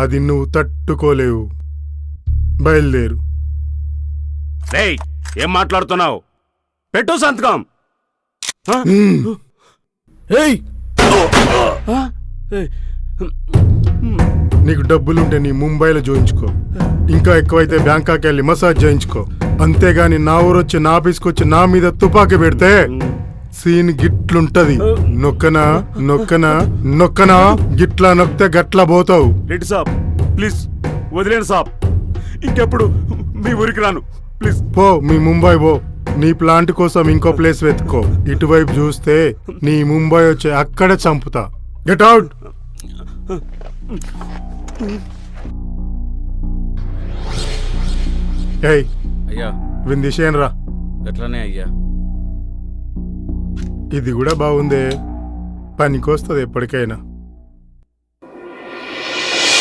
అది నువ్వు తట్టుకోలేవు. బయలుదేరు. రేయ్, ఏం మాట్లాడుతున్నావు? పెట్టు సంతకం. నీకు డబ్బులుంటే నీ ముంబైలో చూయించుకో, ఇంకా ఎక్కువైతే బ్యాంకాక్ వెళ్ళి మసాజ్ చేయించుకో. అంతేగాని నా ఊరొచ్చి నా ఆఫీస్కి వచ్చి నా మీద తుపాకీ పెడితే సీన్ గిట్లుంటది. నొక్కనా నొక్కనా నొక్కనా, గిట్లా నొక్కితే గట్లా పోతావు. రెడ్డి సాబ్ ప్లీజ్ వదిలేను సాబ్, ఇంకెప్పుడు మీ ఊరికి రాను ప్లీజ్. పో, మీ ముంబై పో. నీ ప్లాంట్ కోసం ఇంకో ప్లేస్ వెతుక్కో. ఇటువైపు చూస్తే నీ ముంబై వచ్చి అక్కడే చంపుతా. Get out. ఏయ్ అయ్యా, విందిషేన్ రా. గట్లనే అయ్యా. ఇది కూడా బాగుందే, పనికొస్తుంది ఎప్పటికైనా.